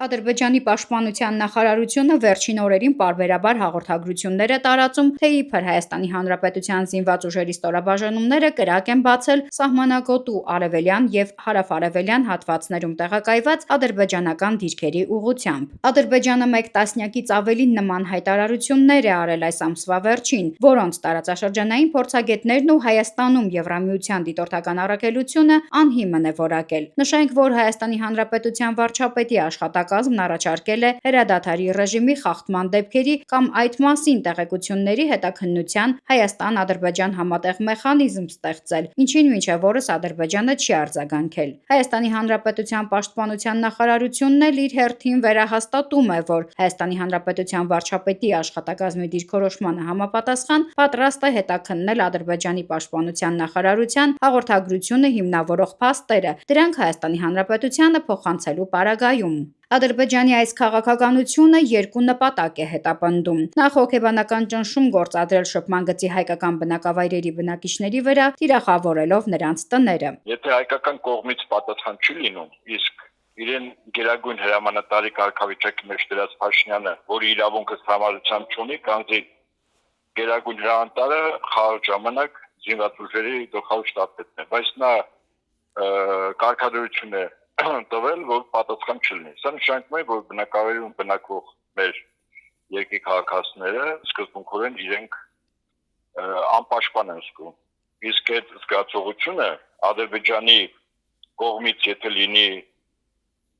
Ադրբեջանի պաշտպանության նախարարությունը վերջին օրերին պարբերաբար հաղորդագրություններ է տարածում, թե իբր Հայաստանի Հանրապետության զինված ուժերի ստորաբաժանումները կրակ են բացել սահմանագոտու արևելյան եւ հարավ-արևելյան հատվածներում տեղակայված ադրբեջանական դիրքերի ուղղությամբ։ Ադրբեջանը մեկ տասնյակից ավելի նման հայտարարություններ է արել այս ամսվա վերջին, որոնց տարածաշրջանային փորձագետներն ու Հայաստանում Եվրամիության դիտորդական առաքելությունը անհիմն է որակել։ Նշենք, որ Հայաստանի Հանրապետության վարչապետի աշխատակազմն առաջարկել է հրադադարի ռեժիմի խախտման դեպքերի կամ այդ մասին տեղեկությունների հետաքննության Հայաստան-Ադրբեջան համատեղ մեխանիզմ ստեղծել, ինչին մինչև օրս Ադրբեջանը չի արձագանքել։ Հայաստանի Հանրապետության պաշտպանության նախարարությունն էլ իր հերթին վերահաստատում է, որ Հայաստանի Հանրապետության վարչապետի աշխատակազմի դիրքորոշմանը համապատասխան պատրաստ է հետաքննել Ադրբեջանի պաշտպանության նախարարության հաղորդագրությունը հիմնավորող փաստերը, դրանք Հայաստանի Հանրապետությանը փոխանցելու պարագայում։ Ադրբեջանի այս քաղաքականությունը երկու նպատակ է հետապնդում։ Նախ հոգեբանական ճնշում գործադրել շփման գծի հայկական բնակավայրերի բնակիչների վրա, թիրախավորելով նրանց տները։ Եթե հայկական կողմից պատասխան չի լինում, իսկ իրեն գերագույն հրամանատարի կարգավիճակի մեջ դրած Փաշինյանը, որի իրավունքը համալրությամբ չունի, քանզի գերագույն հրամանատարը խաղաղ ժամանակ զինված ուժերի գլխավոր շտաբն է, բայց նա կարգադրություն է տվել, որ պատասխան չլինի։ Սա նշանակում է, որ բնակավայրում բնակվող մեր երկրի քաղաքացիները սկզբունքորեն իրենք անպաշտպան են զգում։ Իսկ այդ զգացողությունը Ադրբեջանի կողմից եթե լինի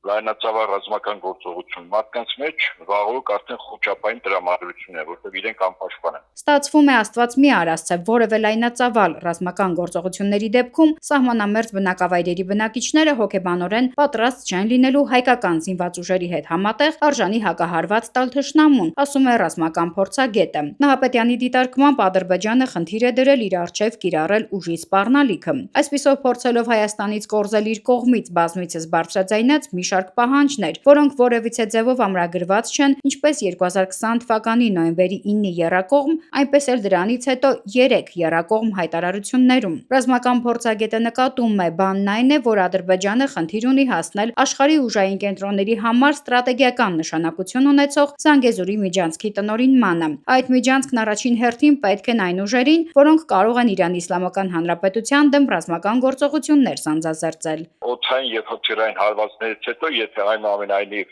լայնածավալ ռազմական գործողություն, մարդկանց մեջ վաղուց արդեն խոճապային տրամադրություն է, որտեղ իրենք անպաշտպան են։ Ստացվում է Աստված մի արասցե, որևէ լայնածավալ ռազմական գործողությունների դեպքում սահմանամերձ բնակավայրերի բնակիչները հոգեբանորեն պատրաստ չեն լինելու հայկական զինված ուժերի հետ համատեղ արժանի հակահարված տալ թշնամուն, ասում է ռազմական փորձագետը։ Նահապետյանի դիտարկմամբ Ադրբեջանը խնդիր է դրել իր առջև կիրառել ուժի սպառնալիքը։ Այսպիսով փորձելով Հայաստանից կորզել իր կողմից բազմիցս բարձրաձայնած մի շարք պահանջներ, որոնք որևիցե ձևով ամրագրված չեն, ինչպես 2020 թվականի նոյեմբերի 9-ի եռակողմ, այնպես էլ դրանից հետո 3 եռակողմ հայտարարություններում։ Ռազմական փորձագետը նկատում է, բանն այն է, որ Ադրբեջանը խնդիր ունի հասնել աշխարհի ուժային կենտրոնների համար ստրատեգիական նշանակություն ունեցող Զանգեզուրի միջանցքի տնօրինմանը։ Այդ միջանցքն առաջին հերթին պետք են այն ուժերին, որոնք կարող են Իրանի Իսլամական Հանրապետության դեմ ռազմական գործողություններ սանձազերծել։ Օդային եւ հոգերային հարվածներից հետո, եթե այնուամենայնիվ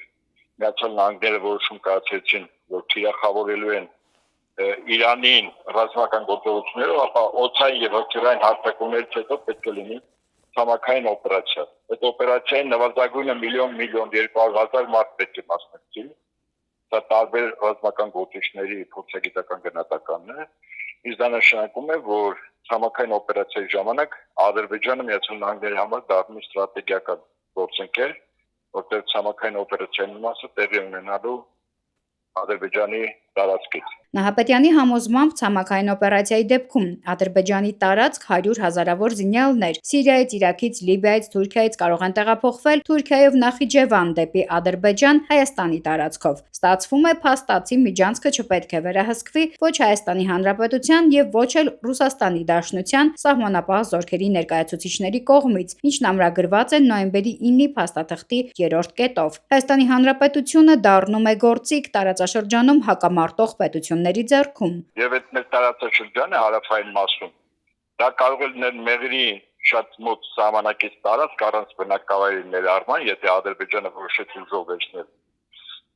Միացյալ Նահանգները որոշում կայացրեցին, որ թիրախավորելու են Իրանին ռազմական գործողություններով, ապա օդային եւ հոգերային հարձակումներից հետո պետք է լինի ցամաքային օպերացիա։ Այդ օպերացիային նվազագույնը 1,200,000 մարդ պետք է մասնակցի։ Դա տարբեր ռազմական գործիչների փորձագիտական գնահատականն է։ Իսկ դա նշանակում է, որ ցամաքային օպերացիայի ժամանակ Ադրբեջանը Միացյալ Նահանգների համար դառնում է ստրատեգիական գործընկեր, որտեղ ցամաքային օպերացիայի մասը տեղի ունենալու Ադրբեջանի տարածքից։ Նահապետյանի համոզմամբ ցամաքային օպերացիայի դեպքում Ադրբեջանի տարածք 100 հազարավոր զինյալներ Սիրիայից, Իրաքից, Լիբիայից, Թուրքիայից կարող են տեղափոխվել Թուրքիայով Նախիջևան դեպի Ադրբեջան Հայաստանի տարածքով։ Ստացվում է փաստացի միջանցքը չպետք է վերահսկվի ոչ Հայաստանի Հանրապետության եւ ոչ էլ Ռուսաստանի Դաշնության սահմանապահ զորքերի ներկայացուցիչների կողմից, ինչն ամրագրված է նոյեմբերի 9-ի փաստաթղթի 3-րդ կետով։ Հայաստանի Հանրապետությունը դառնում է գործիք տարածաշրջանում հակամարտող պետությունների ձեռքում։ Եվ այդ մեր տարածաշրջանը հարավային մասում դա կարող է լինել մեղրի շատ մոտ սահմանակից տարածք առանց բնակավայրի ներառման, եթե Ադրբեջանը որոշեց ուժով վերցնել։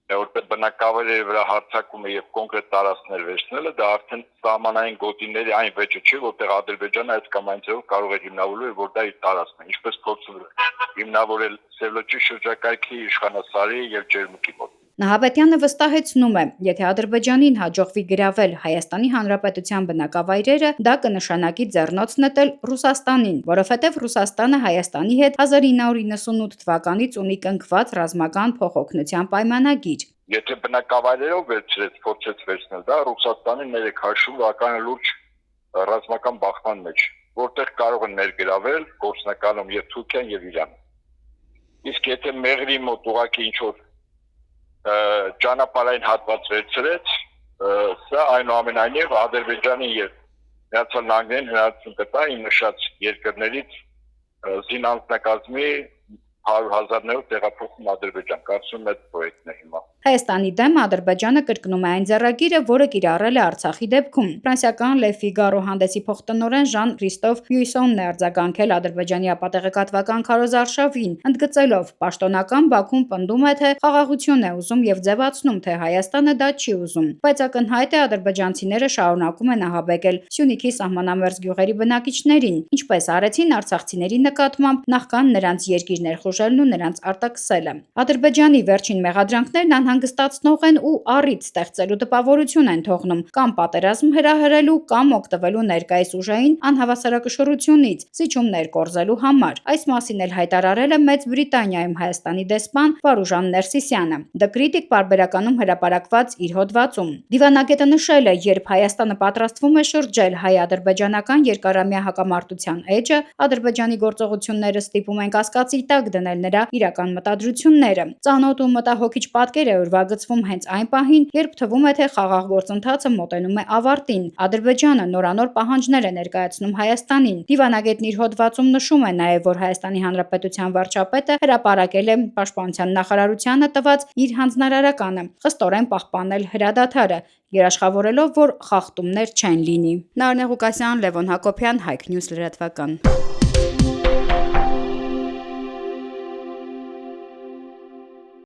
Որտեղ բնակավայրերի վրա հարձակումը եւ կոնկրետ տարածքներ վերցնելը դա արդեն սահմանային գոտիների այն վեճը չի, որտեղ Ադրբեջանը այս կամ այն ձևով կարող է հիմնավորել, որ դա իր տարածքն է, ինչպես փորձում է հիմնավորել Սևլոջի շրջակայքի իշխանասարի եւ Ջերմուկի մոտ։ Նահապետյանը վստահեցնում է, եթե Ադրբեջանին հաջողվի գրավել Հայաստանի Հանրապետության բնակավայրերը, դա կնշանակի ձեռնոց նետել Ռուսաստանին, որովհետև Ռուսաստանը Հայաստանի հետ 1998 թվականից ունի կնքված ռազմական փոխօգնության պայմանագիր։ Եթե բնակավայրերով փորձեց վերցնել, դա Ռուսաստանի ներքաշում վական լուրջ ռազմական բախման մեջ, որտեղ կարող են ներգրավել գործնականում եւ Թուրքիան եւ Իրանը։ Իսկ եթե մեղրի մոտ ուղակի ինչ-որ ճանապարհային հատված վերցրեց, սա այնուամենայնիվ Ադրբեջանի եւ Միացյալ Նահանգներին հնարավորություն կտա իմ նշած երկրներից զինանձնակազմի 100,000-ներով տեղափոխում Ադրբեջան։ Կարծում եմ այդ պրոյեկտն է հիմա։ Հայաստանի դեմ Ադրբեջանը կրկնում է այն ձեռագիրը, որը կիրառել է Արցախի դեպքում։ Ֆրանսիական Le Figaro հանդեսի փոխտնօրեն Ժան-Քրիստոֆ Բյուիսոնն է արձագանքել Ադրբեջանի ապատեղեկատվական քարոզարշավին, ընդգծելով. «Պաշտոնական Բաքուն պնդում է, թե խաղաղություն է ուզում եւ ձևացնում, թե Հայաստանը դա չի ուզում, բայց ակնհայտ է ադրբեջանցիները շարունակում են ահաբեկել Սյունիքի սահմանամերձ գյուղերի բնակիչներին, ինչպես արեցին արցախցիների նկատմամբ նախքան նրանց երկիր ներխուժելն ու նրանց արտաքսելը»։ Ադրբեջանի վերջին մեղադրանքներն անհանգստացնող են ու առիթ ստեղծելու տպավորություն են թողնում կամ պատերազմ հրահրելու կամ օգտվելու ներկայիս ուժային անհավասարակշռությունից զիջումներ կորզելու համար։ Այս մասին էլ հայտարարել է Մեծ Բրիտանիայում Հայաստանի դեսպան Վարուժան Ներսիսյանը։ The Critic պարբերականում հրապարակված իր հոդվածում դիվանագետը նշել է, երբ Հայաստանը պատրաստվում է շրջել հայ-ադրբեջանական երկարամյա հակամարտության էջը, Ադրբեջանի գործողությունները ստիպում են կասկածի տակ դնել նրա իրական մտադրությունները։ Ծանոթ ու մտահոգիչ պատկեր է ուրվագծվում հենց այն պահին, երբ թվում է, թե խաղաղ գործընթացը մոտենում է ավարտին։ Ադրբեջանը նորանոր պահանջներ է ներկայացնում Հայաստանին։ Դիվանագետն իր հոդվածում նշում է նաև, որ Հայաստանի Հանրապետության վարչապետը հրապարակել է Պաշտպանության նախարարությանը տված իր հանձնարարականը խստորեն պահպանել հրադադարը, երաշխավորելով, որ խախտումներ չեն լինի։ Նարնե Ղուկասյան, Լևոն Հակոբյան, Հայք Նյուզ լրատվական։